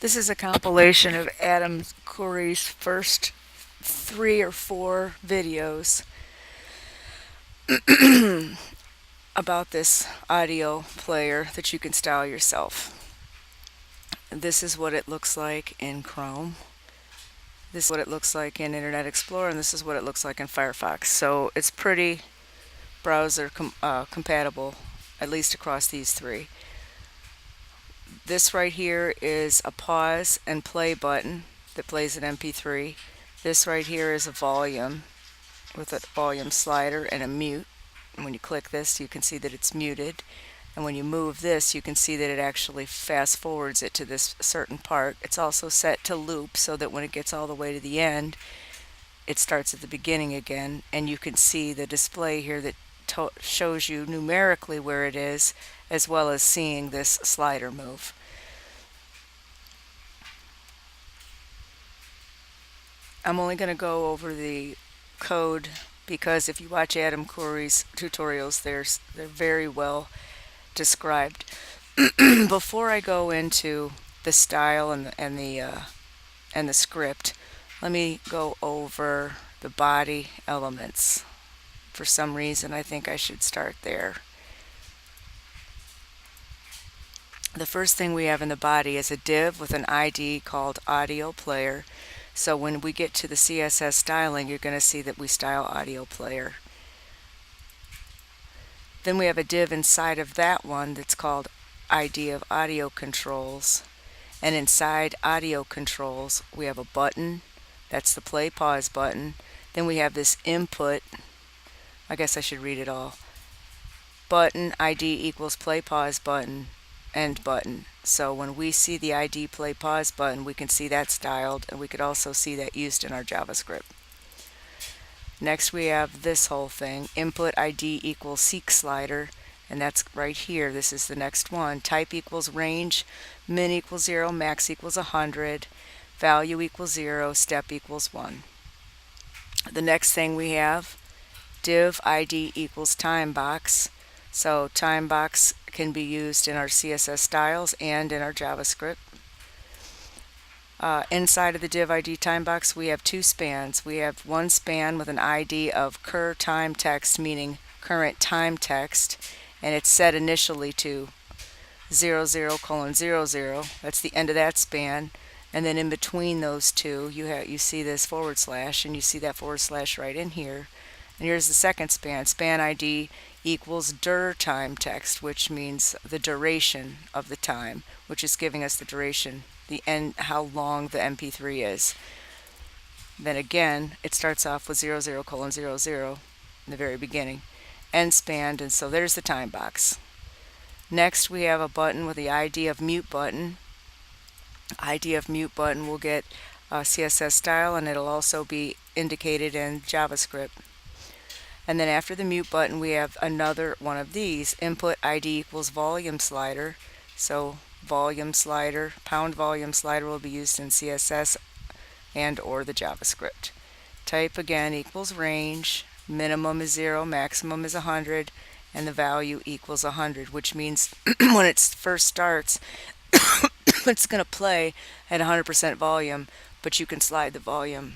This is a compilation of Adam Khoury's first 3 or 4 videos about this audio player that you can style yourself. This is what it looks like in Chrome. This is what it looks like in Internet Explorer, and this is what it looks like in Firefox. So it's pretty browser compatible, at least across these three. This right here is a pause and play button that plays an MP3. This right here is a volume with a volume slider and a mute. And when you click this, you can see that it's muted. And when you move this, you can see that it actually fast forwards it to this certain part. It's also set to loop so that when it gets all the way to the end, it starts at the beginning again. And you can see the display here that shows you numerically where it is, as well as seeing this slider move. I'm only going to go over the code because if you watch Adam Khoury's tutorials, they're very well described. Before I go into the style and the script, let me go over the body elements. For some reason, I think I should start there. The first thing we have in the body is a div with an ID called audio player. So when we get to the CSS styling, you're going to see that we style audio player. Then we have a div inside of that one that's called ID of audio controls. And inside audio controls, we have a button. That's the play pause button. Then we have this input. I guess I should read it all. Button ID equals play pause button end button. So when we see the ID play pause button, we can see that styled, and we could also see that used in our JavaScript. Next we have this whole thing, input ID equals seek slider, and that's right here. This is the next one. Type equals range, min equals 0, max equals 100, value equals 0, step equals 1. The next thing we have, div ID equals time box. So time box can be used in our CSS styles and in our JavaScript. Inside of the div ID time box, we have 2 spans. We have one span with an ID of cur time text, meaning current time text, and it's set initially to 00:00. That's the end of that span. And then in between those two, you see this forward slash, and you see that forward slash right in here. And here's the second span. Span ID equals dir time text, which means the duration of the time, which is giving us the duration, the end, how long the MP3 is. Then again, it starts off with 00:00 in the very beginning, end spanned, and so there's the time box. Next, we have a button with the ID of mute button. ID of mute button will get CSS style, and it'll also be indicated in JavaScript. And then after the mute button, we have another one of these, input ID equals volume slider. So volume slider, pound volume slider will be used in CSS and or the JavaScript. Type again equals range, minimum is 0, maximum is 100, and the value equals 100, which means when it first starts, it's going to play at 100% volume, but you can slide the volume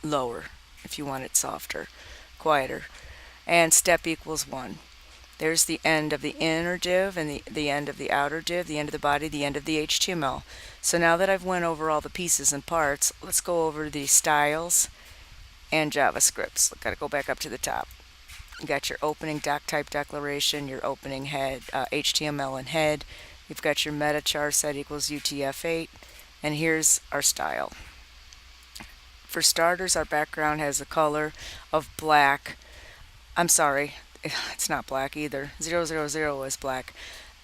lower if you want it softer, quieter. And step equals 1. There's the end of the inner div and the end of the outer div, the end of the body, the end of the HTML. So now that I've went over all the pieces and parts, let's go over the styles and JavaScripts. Got to go back up to the top. You got your opening doc type declaration, your opening head, HTML and head. You've got your meta char set equals UTF-8, and here's our style. For starters, our background has a color of black. I'm sorry, it's not black either. 000 is black.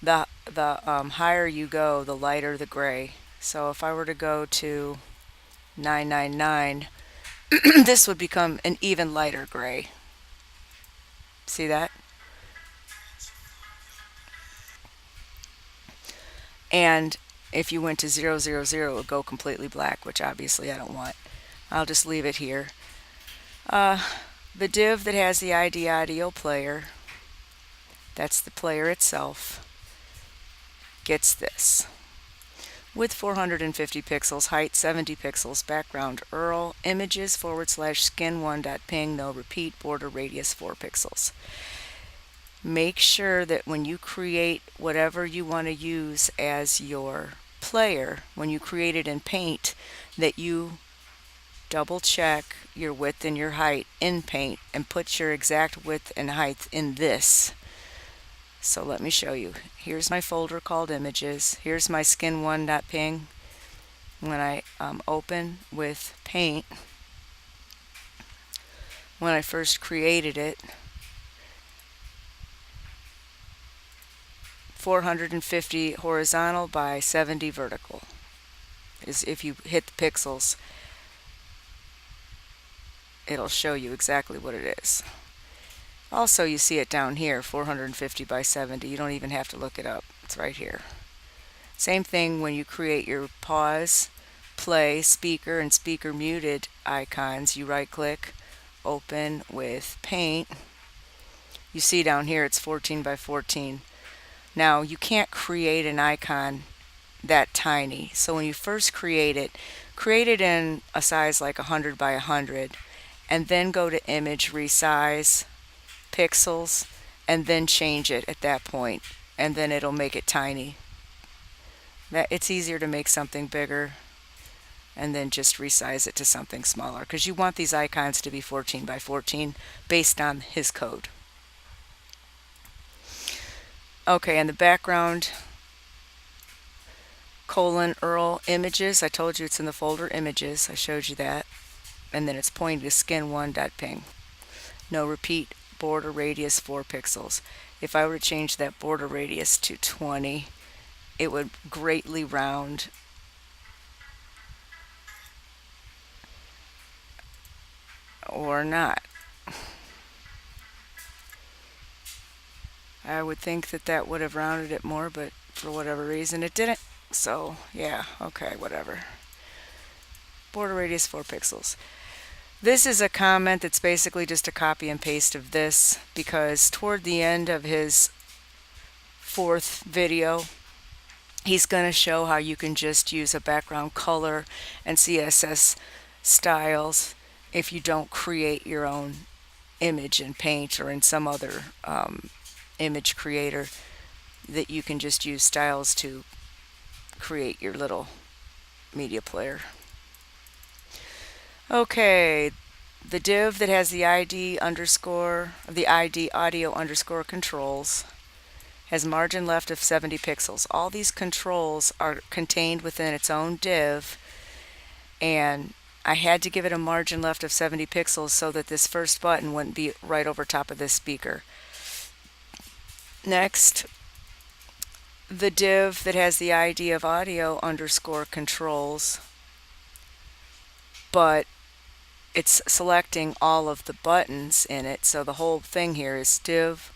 The higher you go, the lighter the gray. So if I were to go to 999, this would become an even lighter gray. See that? And if you went to 000, it would go completely black, which obviously I don't want. I'll just leave it here. The div that has the ID audio player, that's the player itself, gets this. width 450 pixels, height 70 pixels, background URL, images /skin1.ping, no repeat, border radius 4 pixels. Make sure that when you create whatever you want to use as your player, when you create it in Paint, that you double check your width and your height in Paint and put your exact width and height in this. So let me show you. Here's my folder called images. Here's my skin1.ping. When I open with Paint, when I first created it, 450 horizontal by 70 vertical is if you hit the pixels, it'll show you exactly what it is. Also, you see it down here, 450 by 70. You don't even have to look it up. It's right here. Same thing when you create your pause, play, speaker, and speaker muted icons. You right click, open with Paint. You see down here it's 14 by 14. Now you can't create an icon that tiny. So when you first create it in a size like 100 by 100, and then go to image, resize, pixels, and then change it at that point, and then it'll make it tiny. It's easier to make something bigger and then just resize it to something smaller, because you want these icons to be 14 by 14 based on his code. Okay, and the background :URL images, I told you it's in the folder images, I showed you that, and then it's pointing to skin1.ping. No repeat, border radius 4 pixels. If I were to change that border radius to 20, it would greatly round or not. I would think that that would have rounded it more, but for whatever reason it didn't. So yeah, okay, whatever. Border radius 4 pixels. This is a comment that's basically just a copy and paste of this, because toward the end of his 4th video, he's going to show how you can just use a background color and CSS styles if you don't create your own image in Paint or in some other image creator, that you can just use styles to create your little media player. Okay, the div that has the ID audio underscore controls has margin left of 70 pixels. All these controls are contained within its own div, and I had to give it a margin left of 70 pixels so that this first button wouldn't be right over top of this speaker. Next, the div that has the ID of audio underscore controls, but it's selecting all of the buttons in it. So the whole thing here is div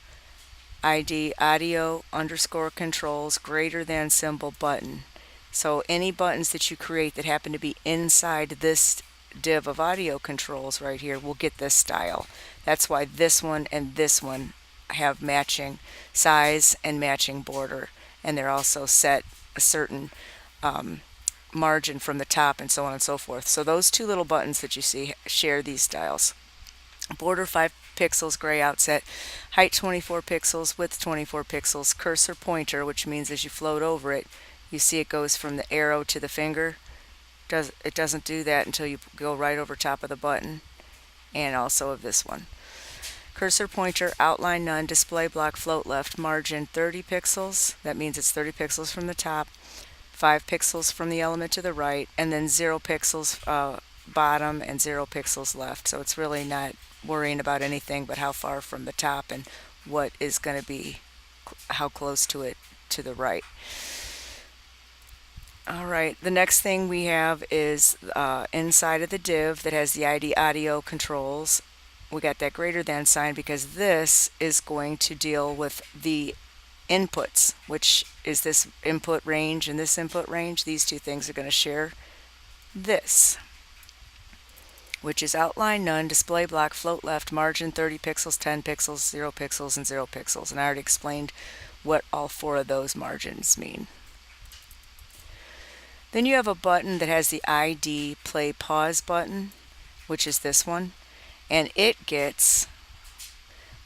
ID audio underscore controls greater than symbol button. So any buttons that you create that happen to be inside this div of audio controls right here will get this style. That's why this one and this one have matching size and matching border, and they're also set a certain margin from the top and so on and so forth. So those two little buttons that you see share these styles. Border 5 pixels, gray outset, height 24 pixels, width 24 pixels, cursor pointer, which means as you float over it, you see it goes from the arrow to the finger. It doesn't do that until you go right over top of the button, and also of this one. Cursor pointer, outline none, display block, float left, margin 30 pixels. That means it's 30 pixels from the top, 5 pixels from the element to the right, and then 0 pixels bottom and 0 pixels left. So it's really not worrying about anything but how far from the top and what is going to be, how close to it to the right. Alright, the next thing we have is inside of the div that has the ID audio controls. We got that greater than sign because this is going to deal with the inputs, which is this input range and this input range. These two things are going to share this, which is outline none, display block, float left, margin 30 pixels, 10 pixels, 0 pixels, and 0 pixels. And I already explained what all 4 of those margins mean. Then you have a button that has the ID play pause button, which is this one, and it gets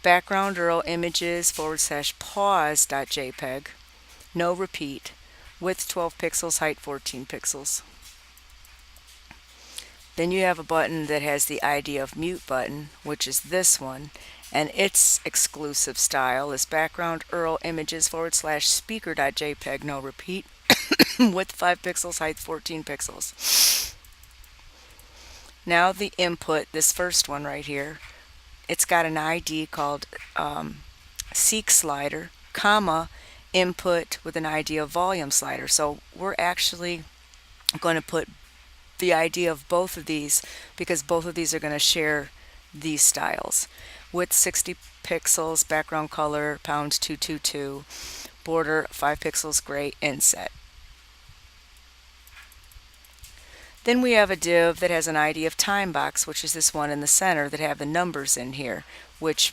background URL images / pause.jpg, no repeat, width 12 pixels, height 14 pixels. Then you have a button that has the ID of mute button, which is this one, and its exclusive style is background URL images / speaker.jpg, no repeat, width 5 pixels, height 14 pixels. Now the input, this first one right here, it's got an ID called seek slider, comma, input with an ID of volume slider. So we're actually going to put the ID of both of these because both of these are going to share these styles. Width 60 pixels, background color #222, border 5 pixels, gray, inset. Then we have a div that has an ID of time box, which is this one in the center that have the numbers in here, which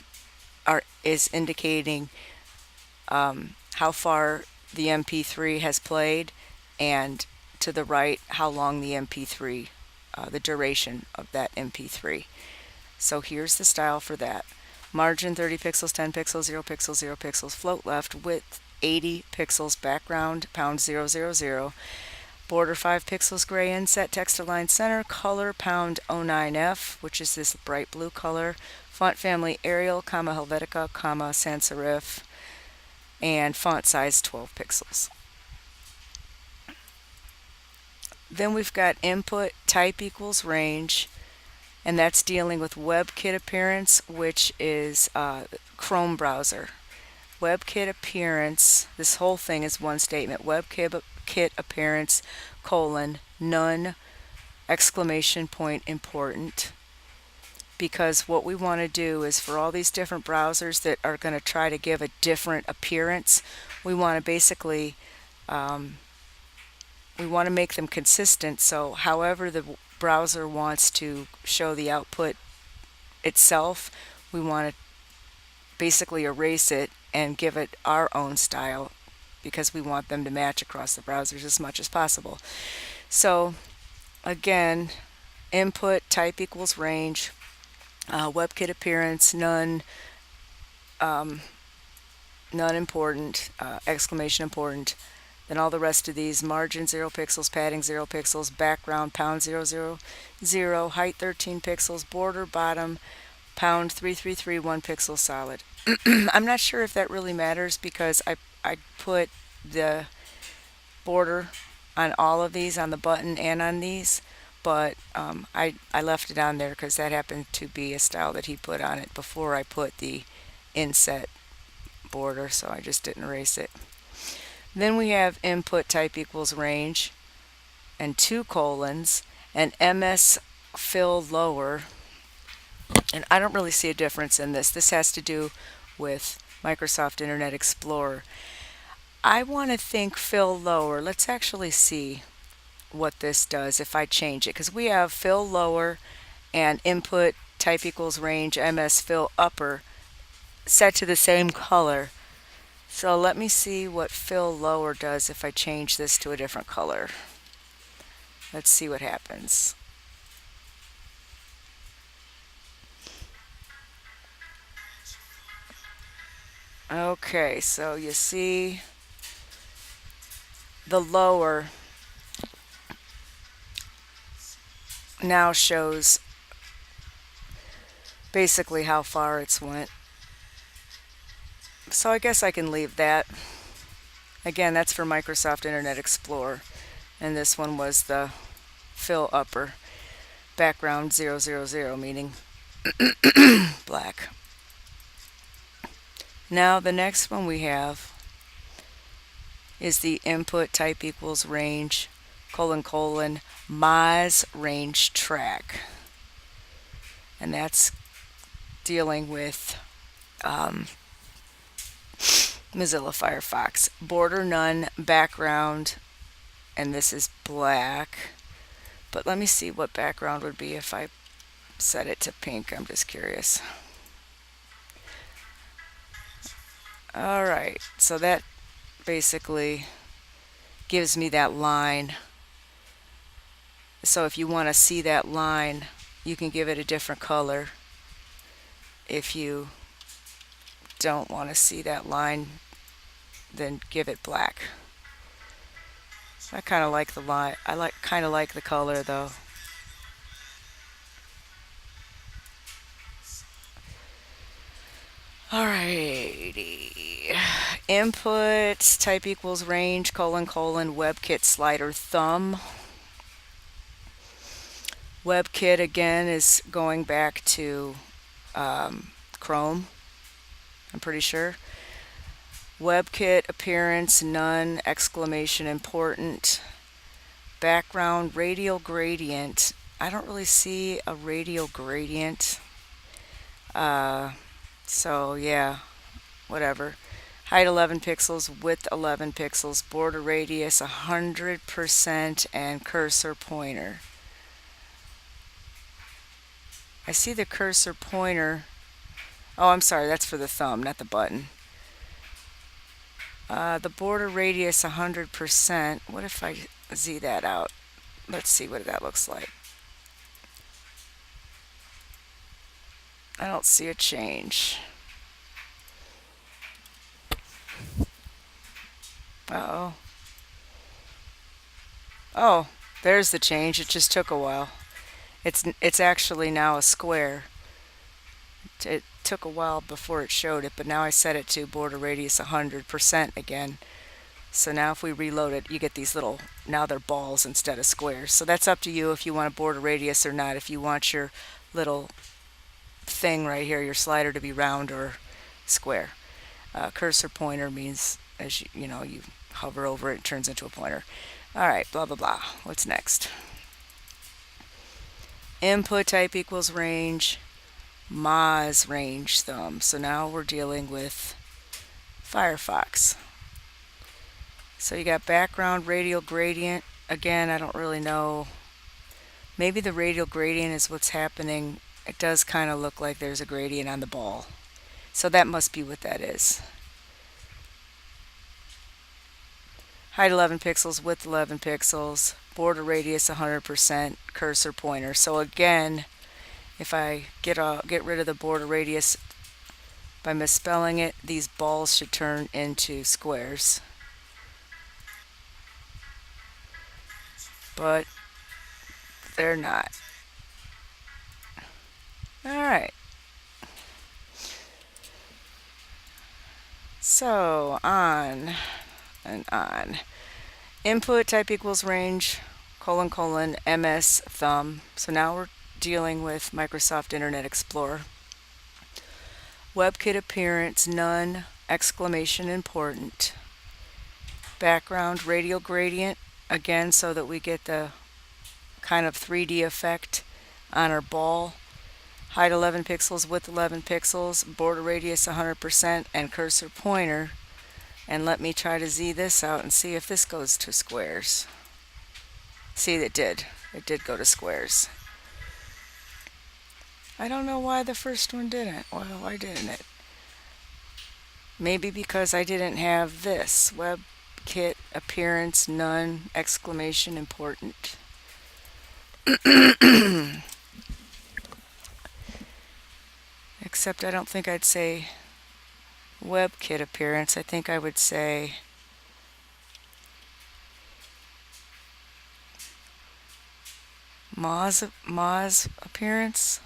is indicating how far the MP3 has played, and to the right how long the MP3, the duration of that MP3. So here's the style for that. Margin 30 pixels, 10 pixels, 0 pixels, 0 pixels, float left, width 80 pixels, background #000, border 5 pixels, gray, inset, text align center, color #09F, which is this bright blue color, font family Arial, Helvetica, sans serif, and font size 12 pixels. Then we've got input type equals range, and that's dealing with WebKit appearance, which is Chrome browser. WebKit appearance, this whole thing is one statement. WebKit appearance, none, ! Important. Because what we want to do is for all these different browsers that are going to try to give a different appearance, we want to basically we want to make them consistent. So however the browser wants to show the output itself, we want to basically erase it and give it our own style because we want them to match across the browsers as much as possible. So again, input type equals range, WebKit appearance, none important, ! Important. Then all the rest of these, margin 0 pixels, padding 0 pixels, background #000, height 13 pixels, border bottom #333, 1 pixel solid. I'm not sure if that really matters because I put the border on all of these, on the button and on these, but I left it on there because that happened to be a style that he put on it before I put the inset border, so I just didn't erase it. Then we have input type equals range and 2 colons and MS fill lower, and I don't really see a difference in this. This has to do with Microsoft Internet Explorer. I want to think fill lower. Let's actually see what this does if I change it, because we have fill lower and input type equals range MS fill upper set to the same color. So let me see what fill lower does if I change this to a different color. Let's see what happens. Okay, so you see the lower now shows basically how far it's went. So I guess I can leave that. Again, that's for Microsoft Internet Explorer, and this one was the fill upper, background 000, meaning black. Now the next one we have is the input type equals range, : Moz range track, and that's dealing with Mozilla Firefox. Border none, background, and this is black. But let me see what background would be if I set it to pink. I'm just curious. Alright, so that basically gives me that line So if you want to see that line, you can give it a different color. If you don't want to see that line, then give it black. I kind of like the line. I kind of like the color though. Alrighty. Inputs type equals range : WebKit slider thumb. WebKit again is going back to Chrome, I'm pretty sure. WebKit appearance none, exclamation important. Background radial gradient. I don't really see a radial gradient. So yeah, whatever. Height 11 pixels, width 11 pixels, border radius 100%, and cursor pointer. I see the cursor pointer. Oh, I'm sorry, that's for the thumb, not the button. The border radius 100%. What if I Z that out? Let's see what that looks like. I don't see a change. Uh-oh. Oh, there's the change. It just took a while. It's actually now a square. It took a while before it showed it, but now I set it to border radius 100% again. So now if we reload it, you get these little, now they're balls instead of squares. So that's up to you if you want a border radius or not. If you want your little thing right here, your slider, to be round or square. Cursor pointer means as you know, you hover over it, it turns into a pointer. All right, blah, blah, blah. What's next? Input type equals range, Moz range thumb. So now we're dealing with Firefox. So you got background radial gradient. Again, I don't really know. Maybe the radial gradient is what's happening. It does kind of look like there's a gradient on the ball. So that must be what that is. Height 11 pixels, width 11 pixels, border radius 100%, cursor pointer. So again, if I get rid of the border radius by misspelling it, these balls should turn into squares. But they're not. Alright. So on and on. Input type equals range, : MS thumb. So now we're dealing with Microsoft Internet Explorer. WebKit appearance none, exclamation important. Background radial gradient, again so that we get the kind of 3D effect on our ball. Height 11 pixels, width 11 pixels, border radius 100%, and cursor pointer. And let me try to Z this out and see if this goes to squares. See, it did. It did go to squares. I don't know why the first one didn't. Well, why didn't it? Maybe because I didn't have this. WebKit appearance none, exclamation important. Except I don't think I'd say WebKit appearance. I think I would say Moz appearance.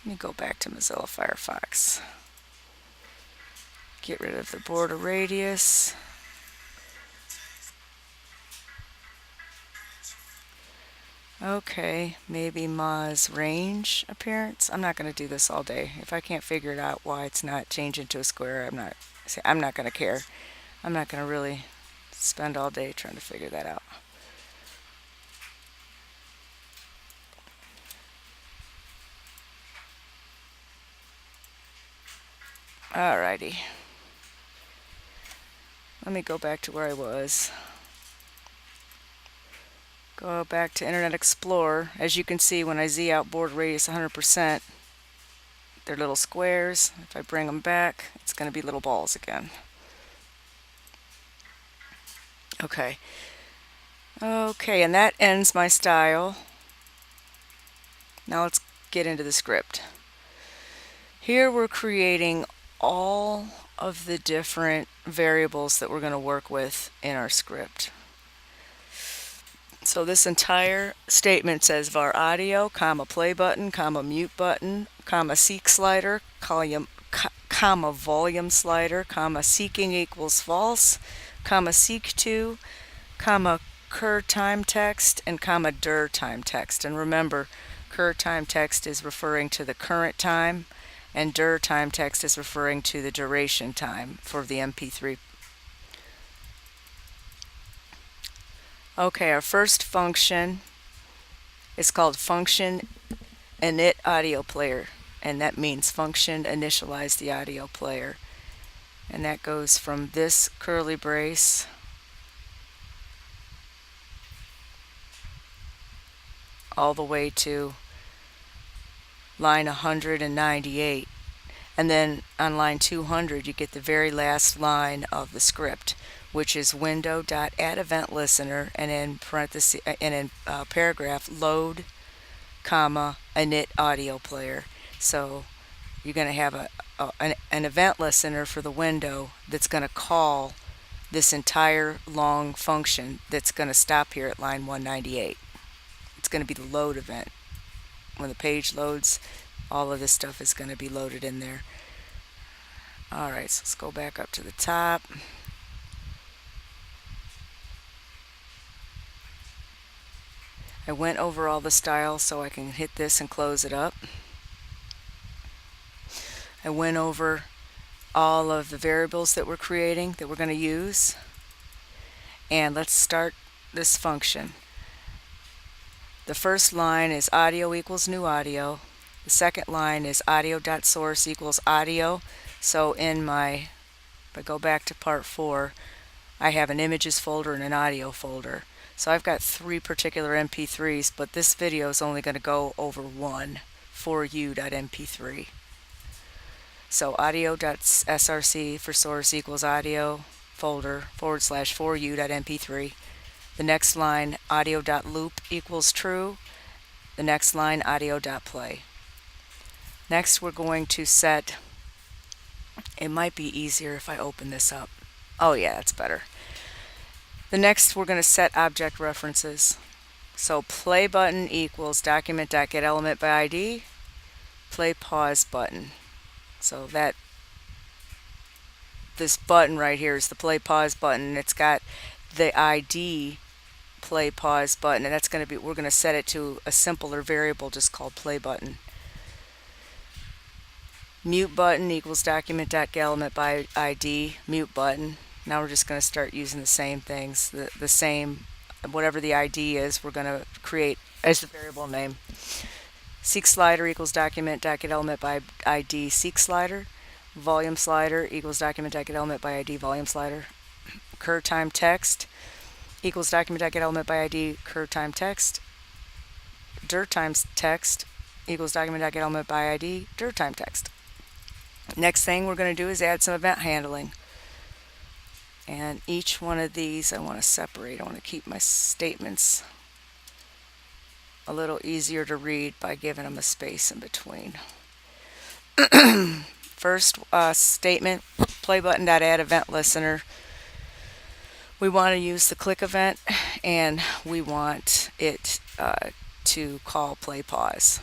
Let me go back to Mozilla Firefox. Get rid of the border radius. Okay, maybe Moz range appearance. I'm not going to do this all day. If I can't figure it out why it's not changing to a square, I'm not going to care. I'm not going to really spend all day trying to figure that out. Alrighty. Let me go back to where I was. Go back to Internet Explorer. As you can see, when I Z out border radius 100%, they're little squares. If I bring them back, it's going to be little balls again. Okay. Okay, and that ends my style. Now let's get into the script. Here we're creating all of the different variables that we're going to work with in our script. So this entire statement says var audio, comma play button, comma mute button, comma seek slider, comma volume slider, comma seeking equals false, comma seek to, comma cur time text, and comma dir time text. And remember, cur time text is referring to the current time, and dir time text is referring to the duration time for the MP3. Okay, our first function is called function init audio player, and that means function initialize the audio player. And that goes from this curly brace all the way to line 198. And then on line 200 you get the very last line of the script, which is window.addEventListener, and in parentheses and in paragraph load, comma init audio player. So you're going to have an event listener for the window that's going to call this entire long function that's going to stop here at line 198. It's going to be the load event. When the page loads, all of this stuff is going to be loaded in there. Alright, so let's go back up to the top. I went over all the styles so I can hit this and close it up. I went over all of the variables that we're creating that we're going to use. And let's start this function. The first line is audio equals new audio. The second line is audio.source equals audio. So if I go back to part 4, I have an images folder and an audio folder. So I've got 3 particular MP3s, but this video is only going to go over one, for you.mp3. So audio.src for source equals audio folder / for you.mp3. The next line, audio.loop equals true. The next line, audio.play. Next we're going to set, it might be easier if I open this up. Oh yeah, that's better. The next we're going to set object references. So play button equals document.getElementById, play pause button. So this button right here is the play pause button. It's got the ID play pause button, and that's going to be, we're going to set it to a simpler variable just called play button. Mute button equals document.getElementById, mute button. Now we're just going to start using the same things, the same, whatever the ID is, we're going to create as the variable name. Seek slider equals document.getElementById seek slider. Volume slider equals document.getElementById volume slider. Cur time text equals document.getElementById cur time text. Dir times text equals document.getElementById dir time text. Next thing we're going to do is add some event handling. And each one of these I want to separate. I want to keep my statements a little easier to read by giving them a space in between. First statement, play button.addEventListener. We want to use the click event, and we want it to call play pause.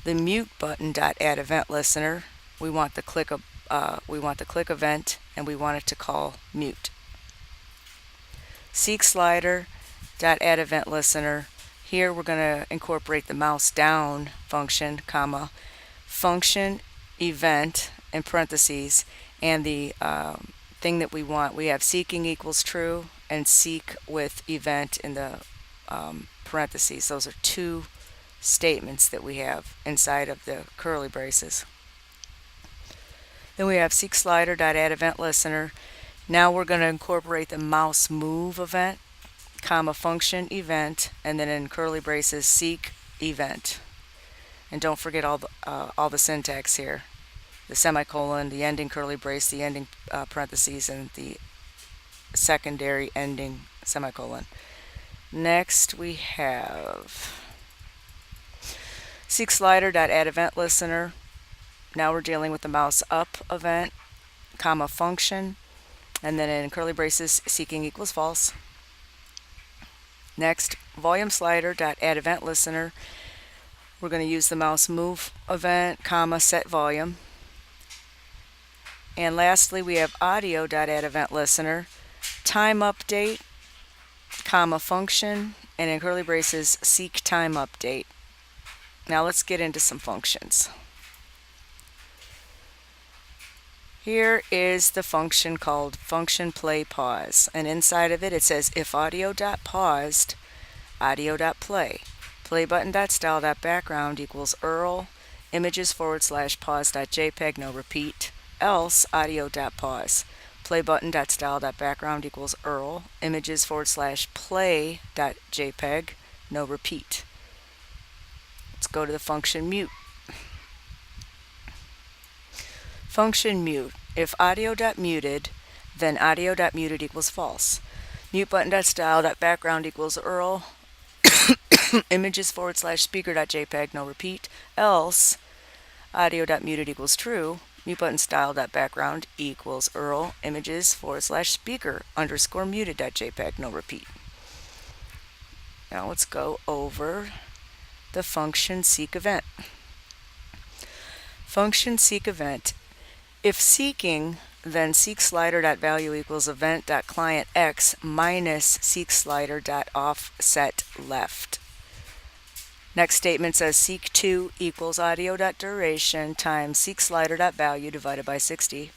The mute button.addEventListener, we want the click event, and we want it to call mute. Seek slider.addEventListener. Here we're going to incorporate the mouse down function, comma, function event in parentheses, and the thing that we want. We have seeking equals true and seek with event in the parentheses. Those are 2 statements that we have inside of the curly braces. Then we have seek slider.addEventListener. Now we're going to incorporate the mouse move event, comma function event, and then in curly braces seek event. And don't forget all the syntax here: the semicolon, the ending curly brace, the ending parentheses, and the secondary ending semicolon. Next we have Seek slider.add event listener. Now we're dealing with the mouse up event, comma function, and then in curly braces, seeking equals false. Next, volume slider.add event listener. We're going to use the mouse move event, comma set volume. And lastly, we have audio.add event listener, time update, comma function, and in curly braces, seek time update. Now let's get into some functions. Here is the function called function play pause, and inside of it says if audio.paused, audio.play, play button.style.background equals URL, images / pause.jpg, no repeat, else audio.pause, play button.style.background equals URL, images / play.jpg, no repeat. Let's go to the function mute. Function mute. If audio.muted, then audio.muted equals false. Mute button.style.background equals URL, images / speaker.jpg, no repeat, else audio.muted equals true. Mute button style.background equals URL, images / speaker _ muted.jpg, no repeat. Now let's go over the function seek event. Function seek event. If seeking, then seek slider.value equals event.client x minus seek slider.offset left. Next statement says seek 2 equals audio.duration times seek slider.value divided by 60.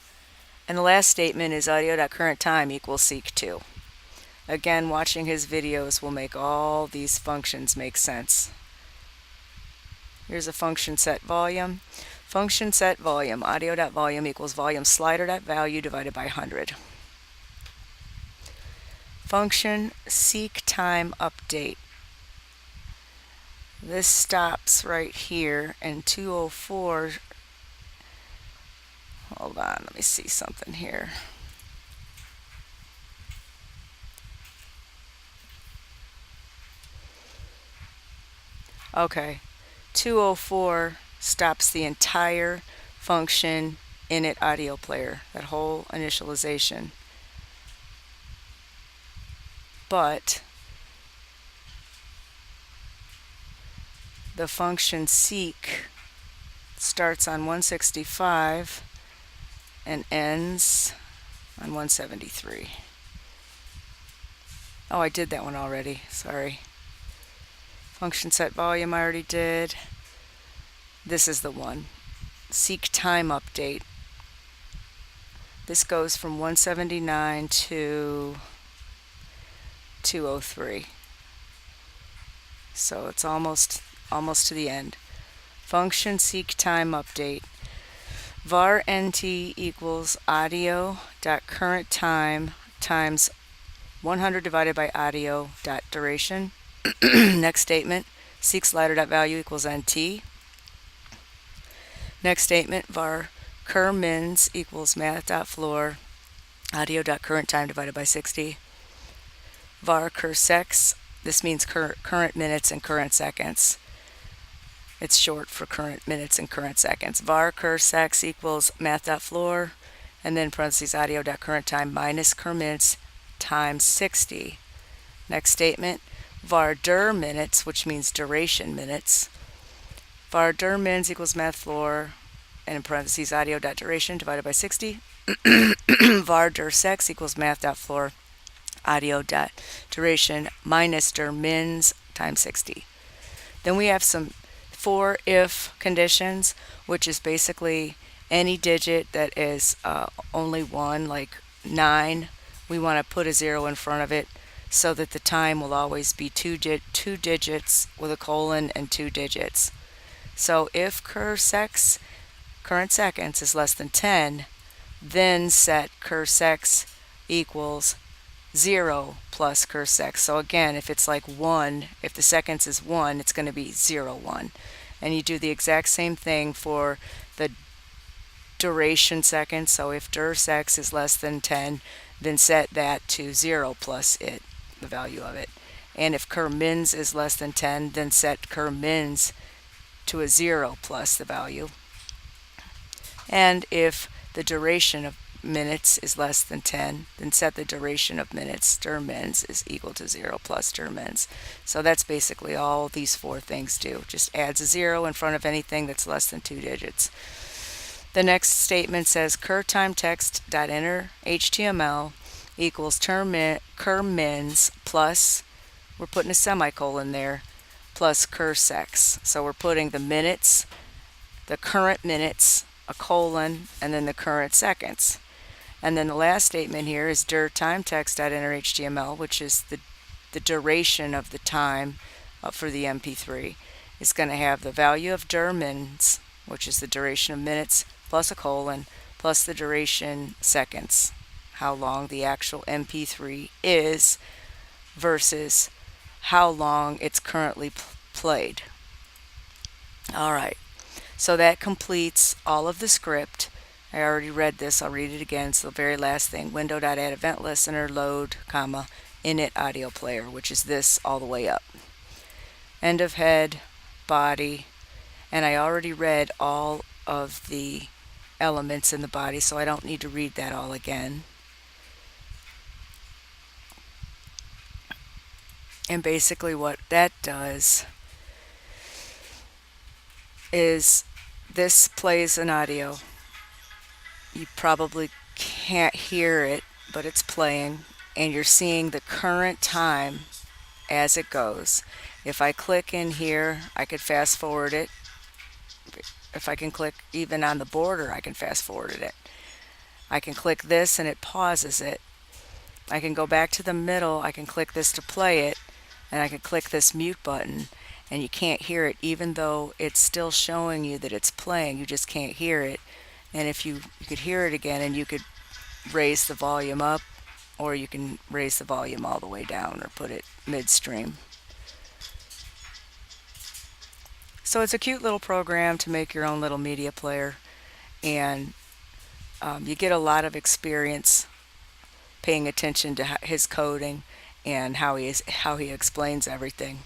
And the last statement is audio.current time equals seek 2. Again, watching his videos will make all these functions make sense. Here's a function set volume. Function set volume, audio.volume equals volume slider.value divided by 100. Function seek time update. This stops right here in 204. Hold on, let me see something here. Okay, 204 stops the entire function init audio player, that whole initialization. But the function seek starts on 165 and ends on 173. Oh, I did that one already, sorry. Function set volume I already did. This is the one. Seek time update. This goes from 179 to 203. So it's almost to the end. Function seek time update. var nt equals audio.current time times 100 divided by audio.duration. Next statement, seek slider.value equals nt. Next statement, var cur mins equals math.floor audio.current time divided by 60. Var cur secs, this means current minutes and current seconds. It's short for current minutes and current seconds. Var cur secs equals math.floor, and then parentheses audio.current time minus cur minutes times 60. Next statement, var dur minutes, which means duration minutes. Var dur mins equals math floor, and in parentheses audio.duration divided by 60. Var dur secs equals math.floor audio.duration minus dur mins times 60. Then we have some for if conditions, which is basically any digit that is only one, like 9. We want to put a 0 in front of it so that the time will always be two digits with a colon and 2 digits. So if current seconds is less than 10, then set cursecs equals 0 plus cursecs. So again, if it's like 1, if the seconds is 1, it's going to be 0, 1. And you do the exact same thing for the duration seconds. So if dursecs is less than 10, then set that to 0 plus it, the value of it. And if cur mins is less than 10, then set cur mins to a 0 plus the value. And if the duration of minutes is less than 10, then set the duration of minutes, dir_mins, is equal to 0 plus dir_mins. So that's basically all these four things do. Just adds a 0 in front of anything that's less than 2 digits. The next statement says cur_timetext.enter_html equals cur_mins plus, we're putting a semicolon there, plus cur_secs. So we're putting the minutes, the current minutes, a colon, and then the current seconds. And then the last statement here is dir_timetext.enter_html, which is the duration of the time for the MP3. It's going to have the value of dir_mins, which is the duration of minutes, plus a colon, plus the duration seconds, how long the actual MP3 is versus how long it's currently played. All right, so that completes all of the script. I already read this, I'll read it again. It's the very last thing, window.add event listener, load, comma, init audio player, which is this all the way up. End of head, body, and I already read all of the elements in the body, so I don't need to read that all again. And basically what that does is this plays an audio. You probably can't hear it, but it's playing, and you're seeing the current time as it goes. If I click in here, I could fast forward it. If I can click even on the border, I can fast forward it. I can click this and it pauses it. I can go back to the middle, I can click this to play it, and I can click this mute button, and you can't hear it even though it's still showing you that it's playing. You just can't hear it. And if you could hear it again, and you could raise the volume up, or you can raise the volume all the way down or put it midstream. So it's a cute little program to make your own little media player, and you get a lot of experience paying attention to his coding and how he explains everything.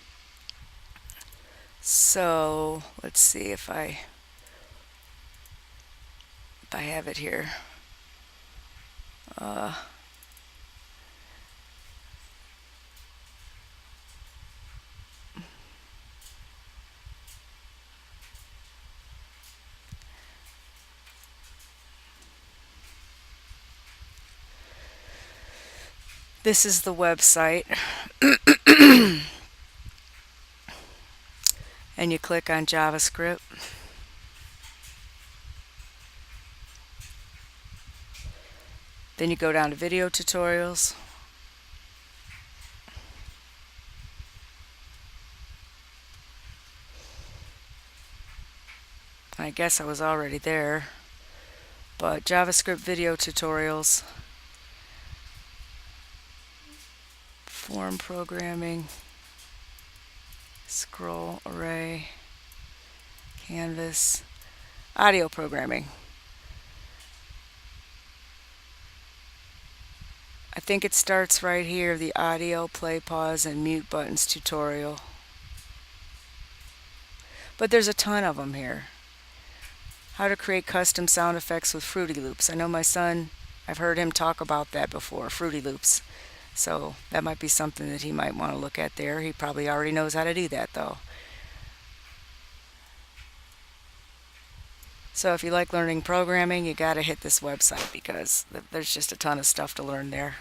So let's see if I have it here. This is the website. And you click on JavaScript. Then you go down to video tutorials. I guess I was already there, but JavaScript video tutorials, form programming, scroll array, canvas, audio programming. I think it starts right here, the audio, play, pause, and mute buttons tutorial. But there's a ton of them here. How to create custom sound effects with Fruity Loops. I know my son, I've heard him talk about that before, Fruity Loops. So that might be something that he might want to look at there. He probably already knows how to do that though. So if you like learning programming, you got to hit this website because there's just a ton of stuff to learn there.